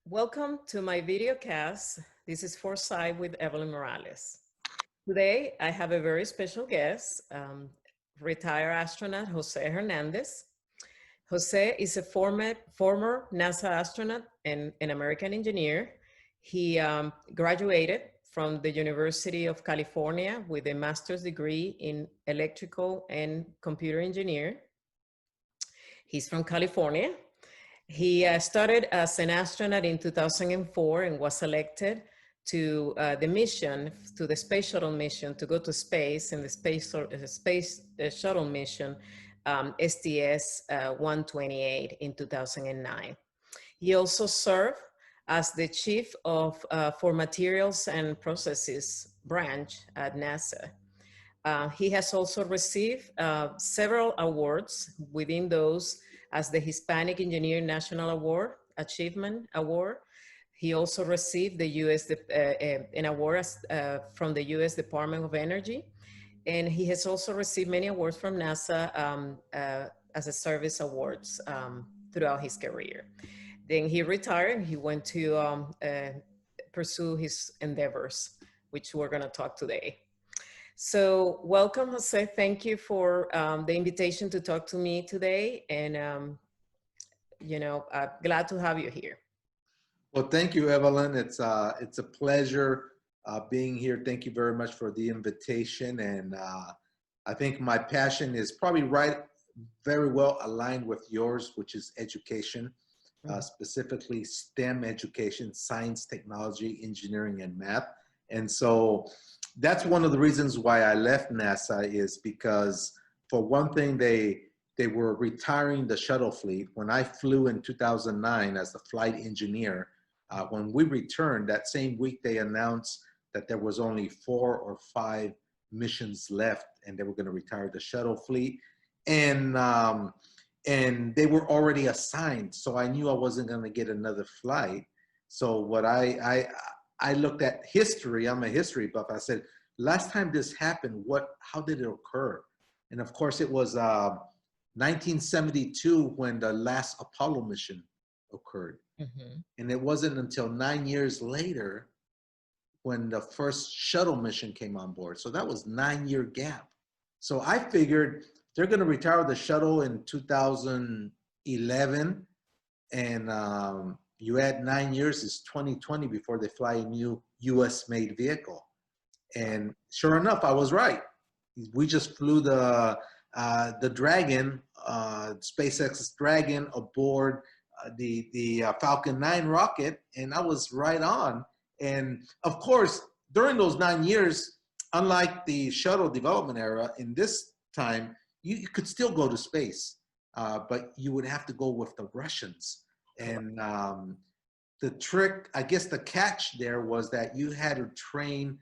Welcome to my video cast. This is Foresight with Evelyn Morales. Today, I have a very special guest, retired astronaut Jose Hernandez. Jose is a former NASA astronaut and an American engineer. He graduated from the University of California with a master's degree in electrical and computer engineer. He's from California. He started as an astronaut in 2004 and was selected to the space shuttle mission to go to space in the space shuttle mission STS-128 in 2009. He also served as the chief of for materials and processes branch at NASA. He has also received several awards, within those as the Hispanic Engineer National Award, Achievement Award. He also received the an award from the US Department of Energy. And he has also received many awards from NASA as a service awards throughout his career. Then he retired. He went to pursue his endeavors, which we're gonna talk today. So welcome, Jose. Thank you for the invitation to talk to me today. And, I'm glad to have you here. Well, thank you, Evelyn. It's a pleasure being here. Thank you very much for the invitation. And I think my passion is probably very well aligned with yours, which is education, specifically STEM education, science, technology, engineering, and math. And so that's one of the reasons why I left NASA, is because, for one thing, they were retiring the shuttle fleet. When I flew in 2009 as the flight engineer, when we returned that same week, they announced that there was only 4 or 5 missions left, and they were going to retire the shuttle fleet. And they were already assigned, so I knew I wasn't going to get another flight. So what I looked at history. I'm a history buff. I said, last time this happened, how did it occur? And of course, it was 1972 when the last Apollo mission occurred. And it wasn't until 9 years later when the first shuttle mission came on board. So that was 9-year gap. So I figured they're going to retire the shuttle in 2011, and you add 9 years, is 2020 before they fly a new US-made vehicle. And sure enough, I was right. We just flew the Dragon, SpaceX's Dragon, aboard the Falcon 9 rocket, and I was right on. And of course, during those 9 years, unlike the shuttle development era, in this time, you could still go to space, but you would have to go with the Russians. And the trick, I guess the catch there was that you had to train,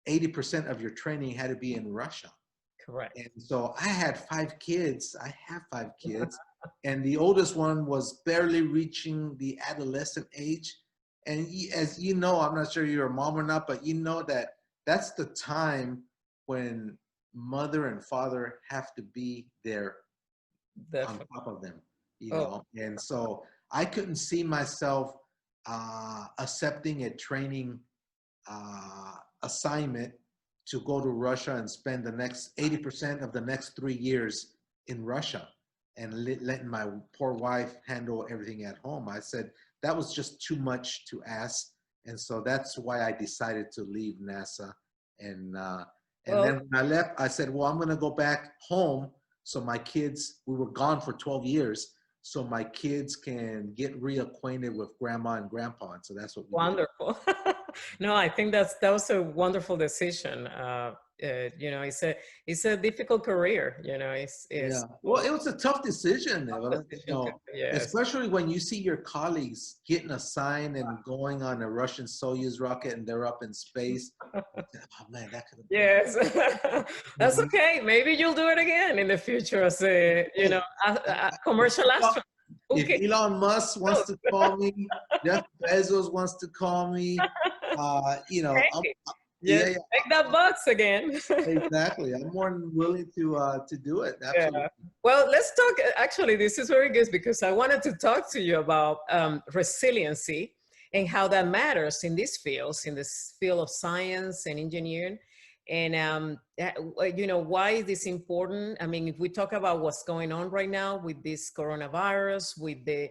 80% of your training had to be in Russia. Correct. And so I had 5 kids. I have 5 kids. And the oldest one was barely reaching the adolescent age. And as you know, I'm not sure you're a mom or not, but you know that that's the time when mother and father have to be there on top of them, you know. And so I couldn't see myself accepting a training assignment to go to Russia and spend the next 80% of the next 3 years in Russia and letting my poor wife handle everything at home. I said that was just too much to ask. And so that's why I decided to leave NASA. And then when I left, I said, well, I'm going to go back home. So my kids, we were gone for 12 years. So my kids can get reacquainted with grandma and grandpa. And so that's what we Wonderful. No, I think that was a wonderful decision. You know, it's a difficult career, you know. Yeah. Well, it was a tough decision, you know, yes. Especially when you see your colleagues getting assigned and going on a Russian Soyuz rocket and they're up in space. Oh man, that could have been. Yes. That's okay. Maybe you'll do it again in the future as a, you know, a commercial astronaut. Okay. If Elon Musk wants to call me, Jeff Bezos wants to call me, you know, make that bucks again. Exactly. I'm more than willing to do it. Absolutely. Yeah. Well, let's talk. Actually, this is very good because I wanted to talk to you about resiliency. and how that matters in these fields, in this field of science and engineering. And, you know, why is this important? I mean, if we talk about what's going on right now with this coronavirus, with the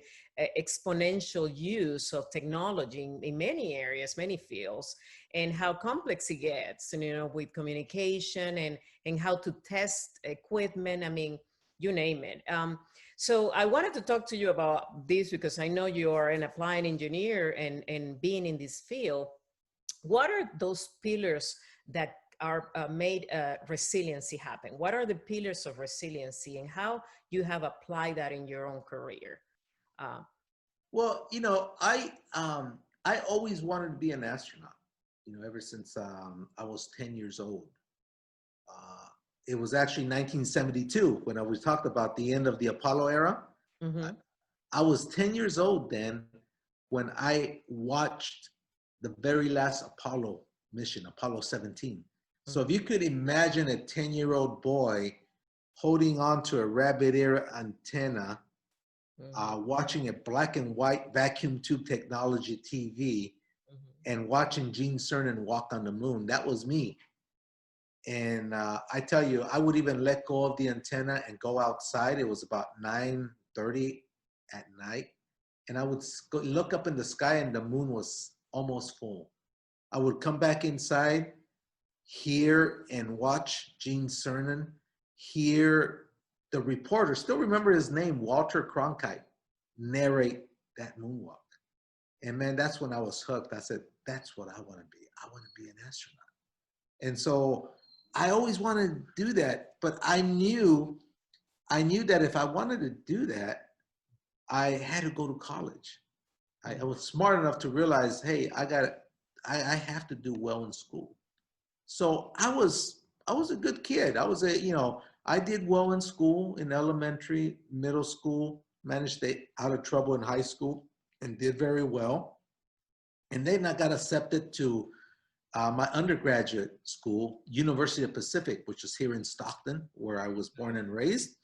exponential use of technology in many areas, many fields, and how complex it gets, and, you know, with communication and how to test equipment, I mean, you name it. So I wanted to talk to you about this because I know you are an applied engineer and being in this field. What are those pillars that are made resiliency happen? What are the pillars of resiliency and how you have applied that in your own career? Well, you know, I always wanted to be an astronaut, you know, ever since I was 10 years old. It was actually 1972 when I was talked about the end of the Apollo era. Mm-hmm. I was 10 years old then when I watched the very last Apollo mission, Apollo 17. So if you could imagine a 10-year-old boy holding on to a rabbit ear antenna, watching a black and white vacuum tube technology TV, and watching Gene Cernan walk on the moon, that was me. And I tell you, I would even let go of the antenna and go outside. It was about 9:30 at night. And I would look up in the sky and the moon was almost full. I would come back inside, hear and watch Gene Cernan, hear the reporter, still remember his name, Walter Cronkite, narrate that moonwalk. And man, that's when I was hooked. I said, that's what I want to be. I want to be an astronaut. And so I always wanted to do that, but I knew that if I wanted to do that, I had to go to college. I was smart enough to realize, hey, I have to do well in school. So I was a good kid. I did well in school, in elementary, middle school, managed to stay out of trouble in high school and did very well. And then I got accepted to my undergraduate school, University of Pacific, which is here in Stockton, where I was born and raised.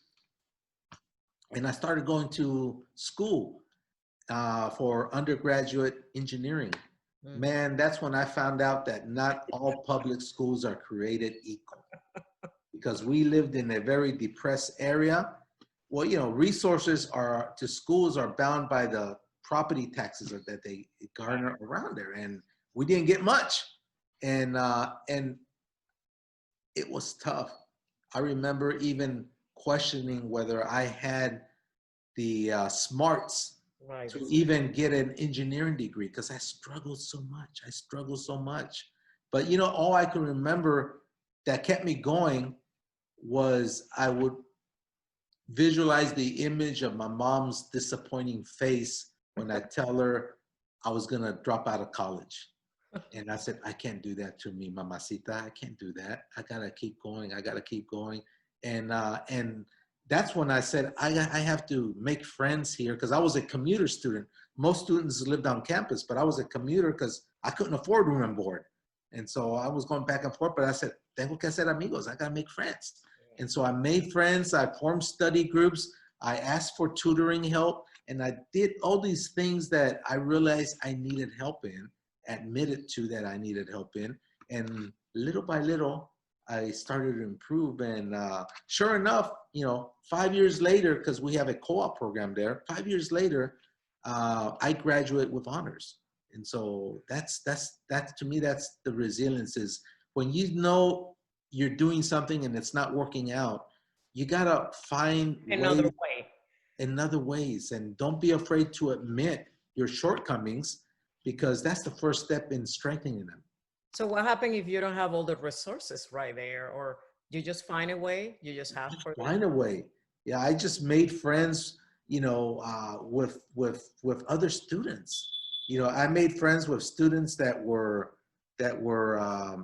And I started going to school for undergraduate engineering. Man, that's when I found out that not all public schools are created equal. Because we lived in a very depressed area. Well, you know, resources to schools are bound by the property taxes that they garner around there. And we didn't get much. And it was tough. I remember even questioning whether I had the smarts to even get an engineering degree because I struggled so much. But you know, all I can remember that kept me going was I would visualize the image of my mom's disappointing face when I tell her I was gonna drop out of college. And I said, I can't do that to me, mamacita. I can't do that. I gotta keep going. And that's when I said, I have to make friends here because I was a commuter student. Most students lived on campus, but I was a commuter because I couldn't afford room and board. And so I was going back and forth, but I said, tengo que hacer amigos. I gotta make friends. And so I made friends. I formed study groups. I asked for tutoring help. And I did all these things that I realized I needed help in, admitted to that I needed help in. And little by little, I started to improve. And sure enough, you know, 5 years later, because we have a co-op program there, 5 years later, I graduate with honors. And so that's to me, that's the resilience is when you know you're doing something and it's not working out, you gotta find another ways, and don't be afraid to admit your shortcomings because that's the first step in strengthening them. So what happens if you don't have all the resources right there, or you just find a way? You just have to find a way. Yeah, I just made friends, you know, with other students. You know, I made friends with students that were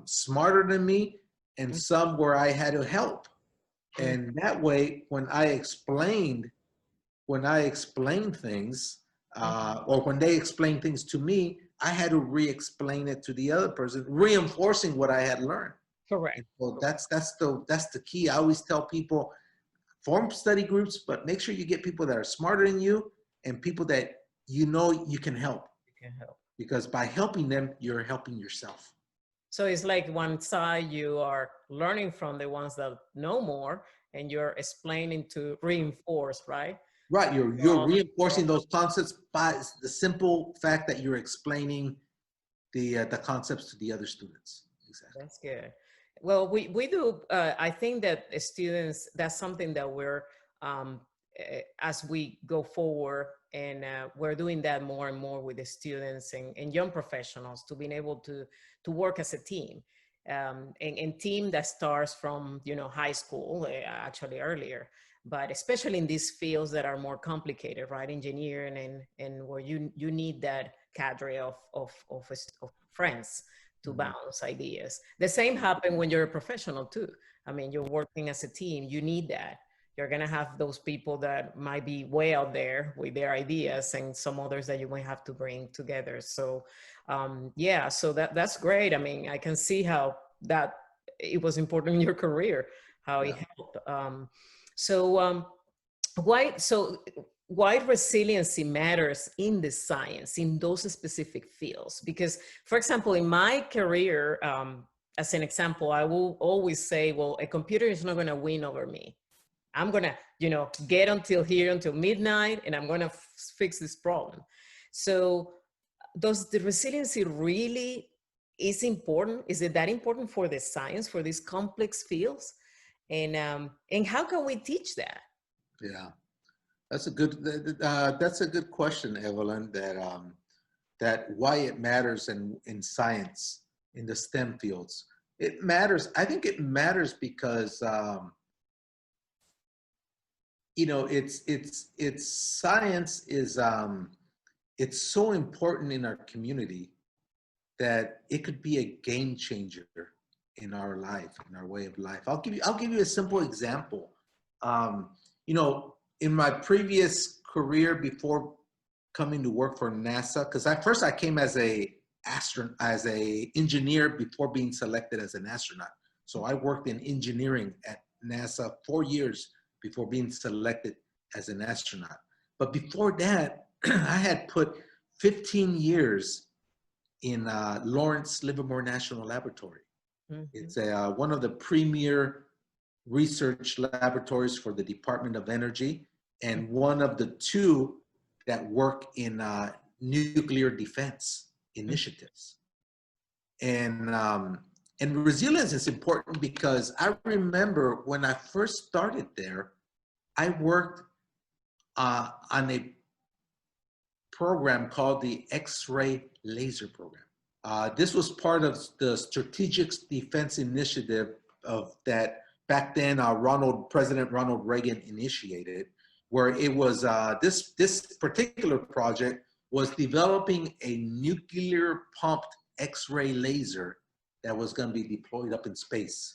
smarter than me, and some where I had to help. And that way, when I explained things, or when they explained things to me, I had to re-explain it to the other person, reinforcing what I had learned. Correct. And so that's the key. I always tell people, form study groups, but make sure you get people that are smarter than you and people that you know you can help. because by helping them, you're helping yourself. So it's like one side you are learning from the ones that know more, and you're explaining to reinforce, right? Right, you're Well, reinforcing those concepts by the simple fact that you're explaining the concepts to the other students. Exactly. that's good. Well, we do, I think that students, that's something that we're, as we go forward, and we're doing that more and more with the students and young professionals, to being able to work as a team. And team that starts from, high school, actually earlier, but especially in these fields that are more complicated, right? Engineering, and where you need that cadre of friends to Mhm. bounce ideas. The same happen when you're a professional too. I mean, you're working as a team, you need that. You're gonna have those people that might be way out there with their ideas, and some others that you might have to bring together. So yeah, so that's great. I mean, I can see how that it was important in your career, how it Yeah. helped. So why resiliency matters in the science, in those specific fields? Because, for example, in my career, as an example, I will always say, well, a computer is not going to win over me. I'm going to, get until here until midnight, and I'm going to fix this problem. So does the resiliency really is important? Is it that important for the science, for these complex fields? And how can we teach that? Yeah. That's a good question, Evelyn. That why it matters in science, in the STEM fields. It matters. I think it matters because it's science is it's so important in our community that it could be a game changer in our life, in our way of life. I'll give you a simple example. Um, in my previous career before coming to work for NASA, because I came as as a engineer before being selected as an astronaut. So I worked in engineering at NASA 4 years before being selected as an astronaut. But before that, I had put 15 years in Lawrence Livermore National Laboratory. Mhm. It's one of the premier research laboratories for the Department of Energy, and one of the two that work in nuclear defense initiatives. And and resilience is important because I remember when I first started there, I worked on a program called the X-ray laser program. This was part of the Strategic Defense Initiative of that back then President Ronald Reagan initiated, where it was this particular project was developing a nuclear pumped X-ray laser that was going to be deployed up in space.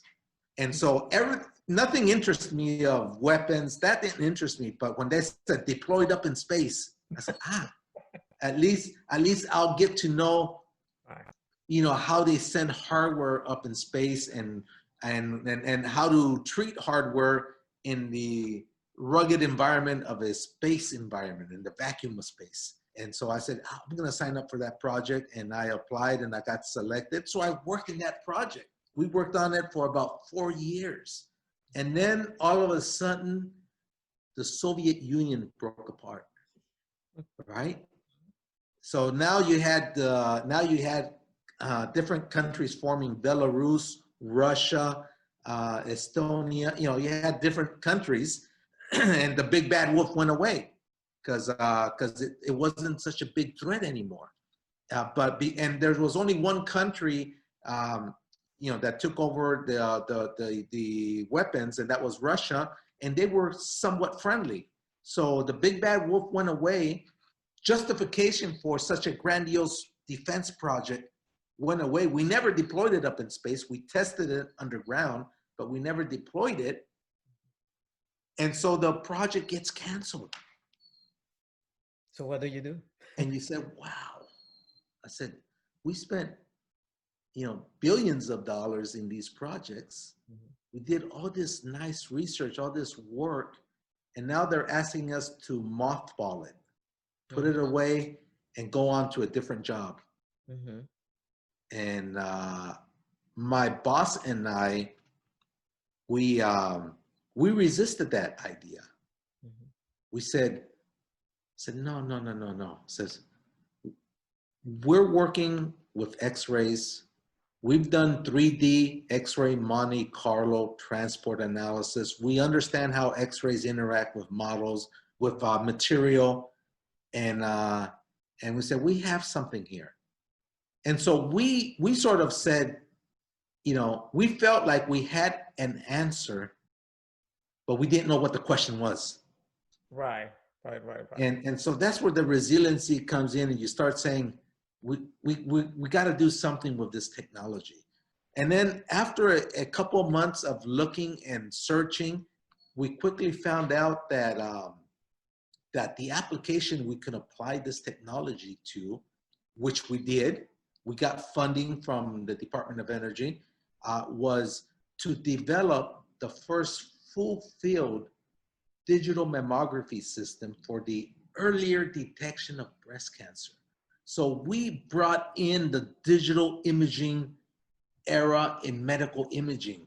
And so nothing interests me of weapons. That didn't interest me. But when they said deployed up in space, I said, at least I'll get to know, how they send hardware up in space and how to treat hardware in the rugged environment of a space environment, in the vacuum of space. And so I said, I'm going to sign up for that project. And I applied and I got selected. So I worked in that project. We worked on it for about 4 years. And then all of a sudden, the Soviet Union broke apart, right? So now you had different countries forming: Belarus, Russia, Estonia. You had different countries, and the big bad wolf went away because it wasn't such a big threat anymore. And there was only one country that took over the weapons, and that was Russia, and they were somewhat friendly. So the big bad wolf went away. Justification for such a grandiose defense project went away. We never deployed it up in space. We tested it underground, but we never deployed it. And so the project gets canceled. So what do you do? And you said, wow. I said, we spent, billions of dollars in these projects. We did all this nice research, all this work, and now they're asking us to mothball it, put it away, and go on to a different job. Mm-hmm. And my boss and I, we we resisted that idea. Mm-hmm. We said no, no, no, no, no. Says we're working with X-rays. We've done 3D X-ray Monte Carlo transport analysis. We understand how X-rays interact with models, with material, and we said we have something here. And so we sort of said, you know, we felt like we had an answer, but we didn't know what the question was. Right, right, right, right. And so that's where the resiliency comes in, and you start saying, we got to do something with this technology. And then after a couple of months of looking and searching, we quickly found out that that the application we could apply this technology to, which we did, we got funding from the Department of Energy, was to develop the first full field digital mammography system for the earlier detection of breast cancer. So we brought in the digital imaging era in medical imaging.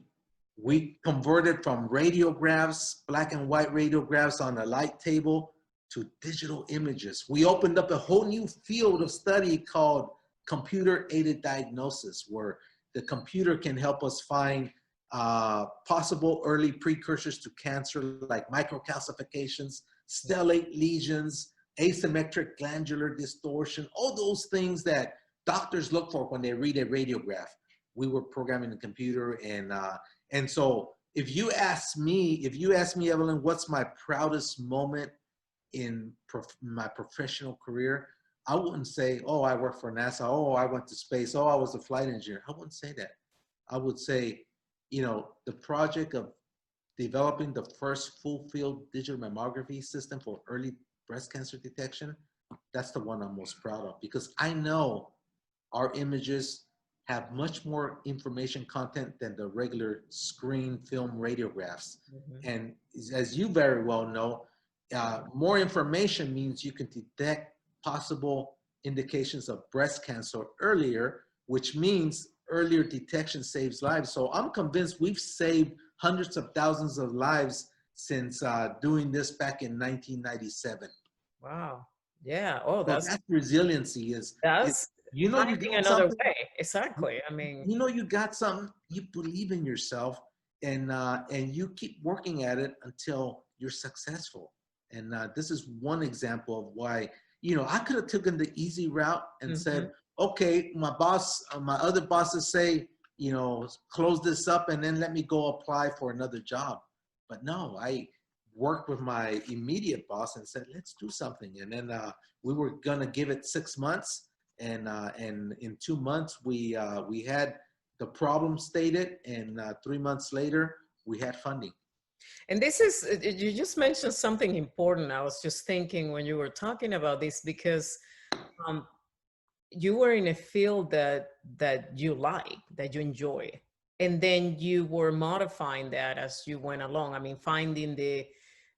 We converted from radiographs, black and white radiographs on a light table, to digital images. We opened up a whole new field of study called computer-aided diagnosis, where the computer can help us find possible early precursors to cancer, like microcalcifications, stellate lesions, asymmetric glandular distortion, all those things that doctors look for when they read a radiograph. We were programming the computer, and so if you ask me, Evelyn, what's my proudest moment in my professional career, I wouldn't say, oh, I work for NASA. Oh, I went to space. Oh, I was a flight engineer. I wouldn't say that. I would say, you know, the project of developing the first full field digital mammography system for early breast cancer detection, that's the one I'm most proud of, because I know our images have much more information content than the regular screen film radiographs. Mm-hmm. And as you very well know, more information means you can detect possible indications of breast cancer earlier, which means earlier detection saves lives. So I'm convinced we've saved hundreds of thousands of lives since doing this back in 1997. Wow. Yeah. Oh, So that's resiliency is, that's you know, you finding got another something, way. Exactly. I mean, you know, you got something, you believe in yourself, and you keep working at it until you're successful. And this is one example of why, you know, I could have taken the easy route and mm-hmm. said, okay, my boss, my other bosses say, you know, close this up and then let me go apply for another job. But no, I worked with my immediate boss and said, let's do something. And then we were gonna give it 6 months, and in 2 months we had the problem stated, and 3 months later we had funding. And this is, you just mentioned something important. I was just thinking when you were talking about this, because um, you were in a field that you like, that you enjoy, and then you were modifying that as you went along. I mean, finding the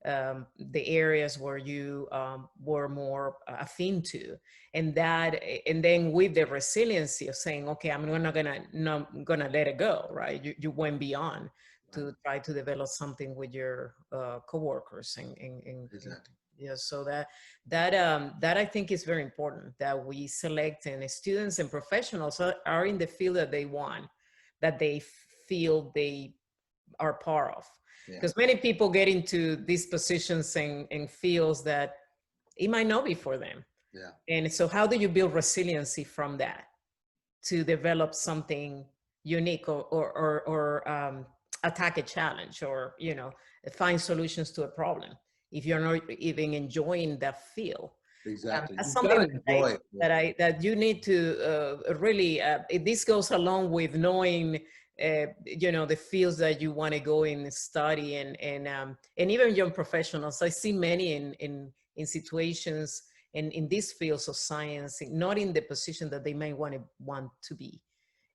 areas where you were more affin to, and that, and then with the resiliency of saying, okay, I'm not gonna let it go, right? You went beyond Right. to try to develop something with your coworkers, and Exactly. yeah, so that I think is very important, that we select, and students and professionals are in the field that they want, that they feel they are part of. Yeah. Because many people get into these positions and fields that it might not be for them. Yeah. And so how do you build resiliency from that to develop something unique, or attack a challenge, or, you know, find solutions to a problem if you're not even enjoying that field? Exactly. That's You got something to that enjoy it. that you need to really. This goes along with knowing, you know, the fields that you want to go in and study, and even young professionals. I see many in situations in these fields of science, not in the position that they may want to be,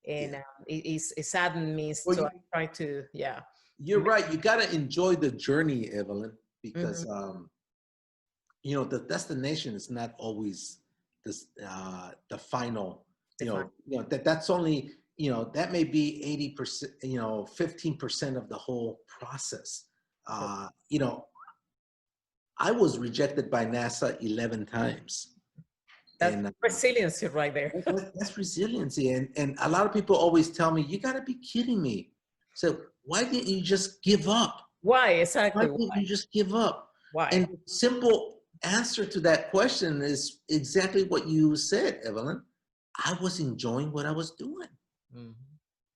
and Yeah. it saddens me. Well, So I try to, yeah. you're right. You got to enjoy the journey, Evelyn, Mhm. because you know, the destination is not always this the final That's only, that may be 80%, 15% of the whole process. I was rejected by NASA 11 times. That's resiliency right there. That's resiliency. And a lot of people always tell me, you got to be kidding me. So why didn't you just give up? Why? Exactly. Why didn't you just give up? Why? And the simple answer to that question is exactly what you said, Evelyn. I was enjoying what I was doing. Mm-hmm.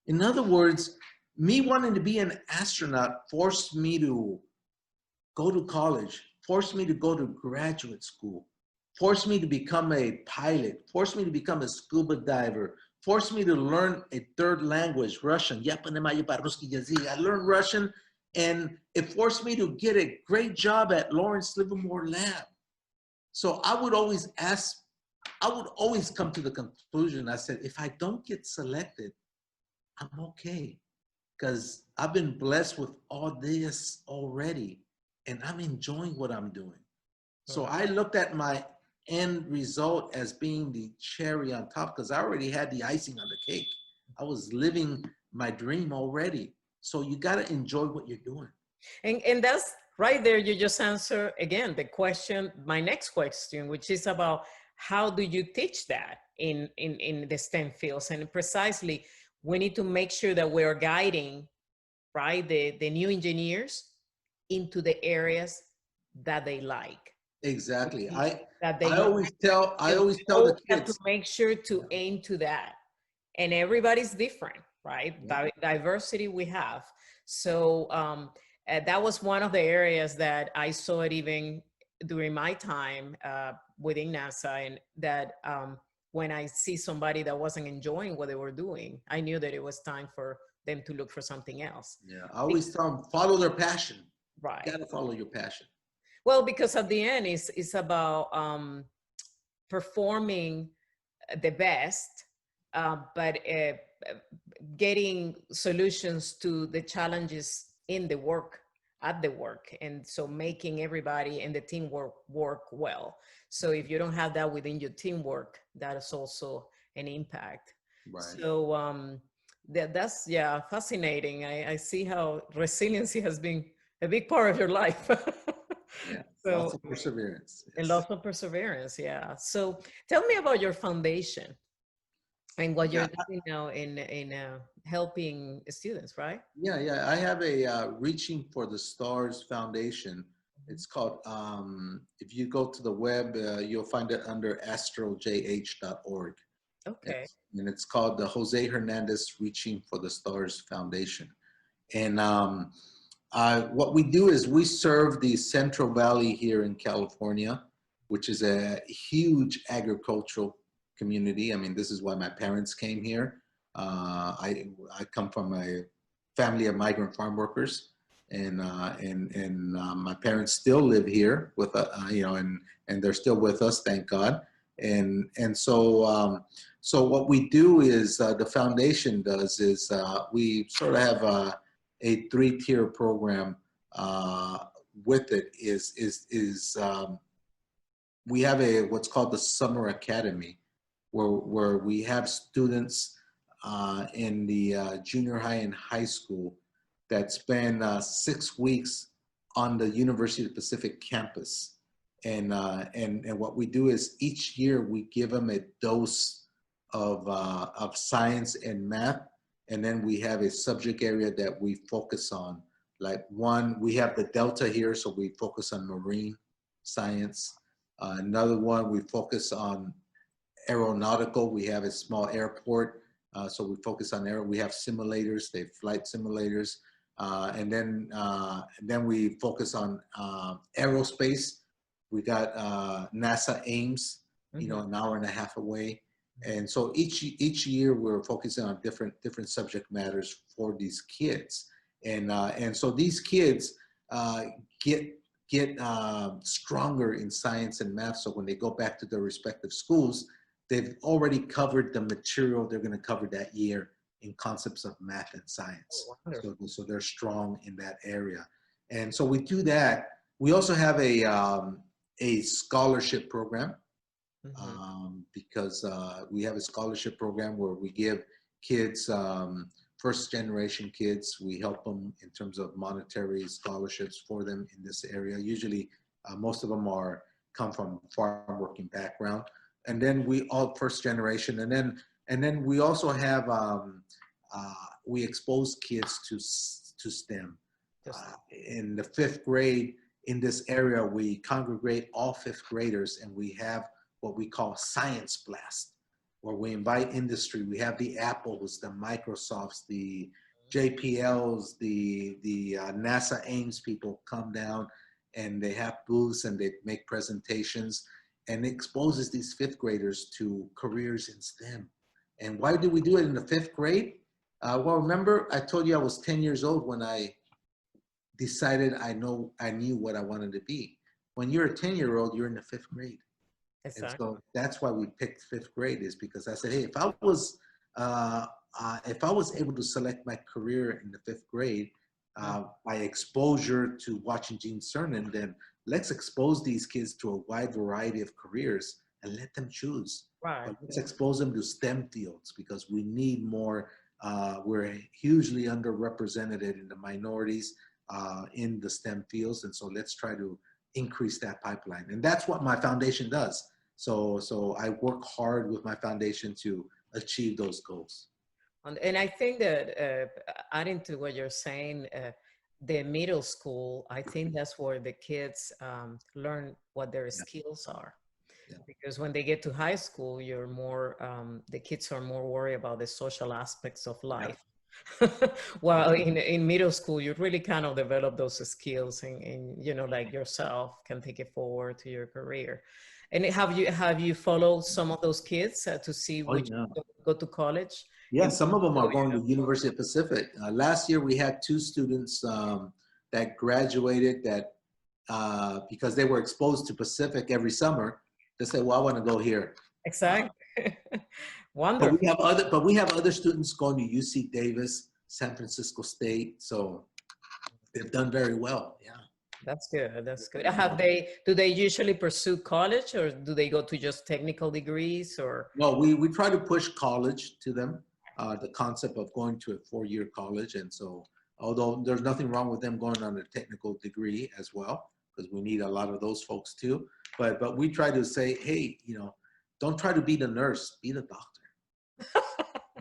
In other words, me wanting to be an astronaut forced me to go to college, forced me to go to graduate school, forced me to become a pilot, forced me to become a scuba diver, forced me to learn a third language, Russian. I learned Russian, and it forced me to get a great job at Lawrence Livermore Lab. So I would always come to the conclusion, I said, if I don't get selected, I'm okay. Because I've been blessed with all this already, and I'm enjoying what I'm doing. So I looked at my end result as being the cherry on top, because I already had the icing on the cake. I was living my dream already. So you got to enjoy what you're doing. And that's right there. You just answer again the question, my next question, which is about how do you teach that in the STEM fields? And precisely, we need to make sure that we're guiding, right, the new engineers into the areas that they like. Exactly. I always tell the kids, have to make sure to aim to that. And everybody's different, right? Yeah. Diversity we have. So that was one of the areas that I saw it even during my time within NASA, and that when I see somebody that wasn't enjoying what they were doing, I knew that it was time for them to look for something else. Yeah, I always tell them, follow their passion. Right. You gotta follow your passion. Well, because at the end, it's about performing the best, but getting solutions to the challenges in the work, at the work. And so making everybody in the team work well. So if you don't have that within your teamwork, that is also an impact. Right. So that's, yeah, fascinating. I see how resiliency has been a big part of your life. Yeah, so, lots of perseverance. Yes. And lots of perseverance, yeah. So tell me about your foundation and what you're doing now in helping students, right? Yeah. I have a Reaching for the Stars Foundation. It's called, if you go to the web, you'll find it under astrojh.org. Okay. And it's called the Jose Hernandez Reaching for the Stars Foundation. And what we do is we serve the Central Valley here in California, which is a huge agricultural community. I mean, this is why my parents came here. I come from a family of migrant farm workers, and my parents still live here with and they're still with us, thank God. And so what we do is the foundation does is we sort of have a 3-tier program with it. We have what's called the Summer Academy, where we have students in the junior high and high school that spend 6 weeks on the University of the Pacific campus. And what we do is each year we give them a dose of science and math. And then we have a subject area that we focus on. Like one, we have the Delta here, so we focus on marine science. Another one, we focus on aeronautical. We have a small airport, so we focus on we have simulators, they have flight simulators. And then we focus on aerospace. We got NASA Ames, an hour and a half away. And so each year we're focusing on different subject matters for these kids, and so these kids get stronger in science and math. So when they go back to their respective schools, they've already covered the material they're going to cover that year in concepts of math and science. So they're strong in that area, and so we do that. We also have a scholarship program. Mhm. because we have a scholarship program where we give kids, first generation kids, we help them in terms of monetary scholarships for them in this area. Usually, most of them come from farm working background, and then we all first generation, and then we also have we expose kids to STEM. Just In the fifth grade, in this area, we congregate all fifth graders, and we have what we call Science Blast, where we invite industry. We have the Apples, the Microsofts, the JPLs, the NASA Ames people come down, and they have booths and they make presentations, and it exposes these fifth graders to careers in STEM. And why do we do it in the fifth grade? Well, remember I told you I was 10 years old when I decided I knew what I wanted to be. When you're a 10-year-old, you're in the fifth grade. And exactly. so that's why we picked fifth grade, is because I said, hey, if I was able to select my career in the fifth grade by exposure to watching Gene Cernan, then let's expose these kids to a wide variety of careers and let them choose. Right. But let's expose them to STEM fields, because we need more. We're hugely underrepresented in the minorities in the STEM fields, and so let's try to increase that pipeline. And that's what my foundation does. So I work hard with my foundation to achieve those goals. And I think that adding to what you're saying, the middle school, I think that's where the kids learn what their Yeah, skills are. yeah, Because when they get to high school, you're more, the kids are more worried about the social aspects of yeah. life. While in middle school, you really kind of develop those skills and you know, like yourself can take it forward to your career. And have you followed some of those kids to see Oh which yeah. go to college? Yeah, And some of them are going to University of Pacific. Last year we had two students that graduated that because they were exposed to Pacific every summer. They said, "Well, I want to go here." exactly. But Wonderful. we have other students going to UC Davis, San Francisco State. So they've done very well. Yeah. That's good. That's good. Yeah. Do they usually pursue college or do they go to just technical degrees or? No, we try to push college to them, the concept of going to a 4-year college. And so, although there's nothing wrong with them going on a technical degree as well, because we need a lot of those folks too. But we try to say, hey, don't try to be the nurse, be the doctor.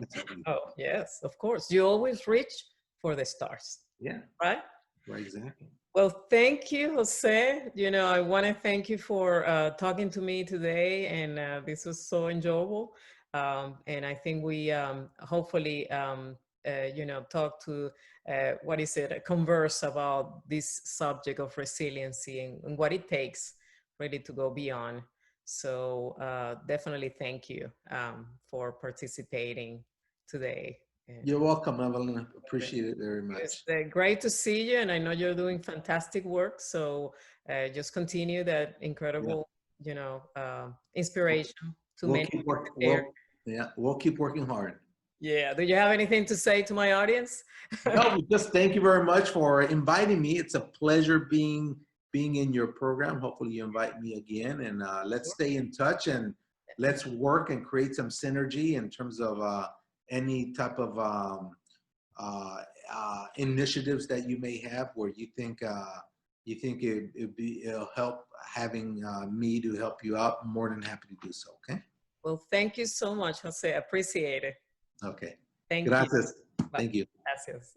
That's what we do. Oh, yes, of course. You always reach for the stars, Yeah, right? right, exactly. Well, thank you, Jose. You know, I want to thank you for talking to me today, and this was so enjoyable. And I think we hopefully, you know, talk to what is it, converse about this subject of resiliency and what it takes really to go beyond. So definitely thank you for participating today. And You're welcome, Evelyn. Appreciate it very it's much. great to see you, and I know you're doing fantastic work. So just continue that Yeah, incredible, you know, inspiration to we'll many keep in work. the area. We'll keep working hard. Yeah. Do you have anything to say to my audience? No, just thank you very much for inviting me. It's a pleasure being in your program. Hopefully you invite me again, and let's stay in touch and let's work and create some synergy in terms of any type of initiatives that you may have where you think it'll help having me to help you out. I'm more than happy to do so. Okay. Well, thank you so much, Jose. I appreciate it. Okay. Thank you. Gracias. Bye. Thank you. Gracias.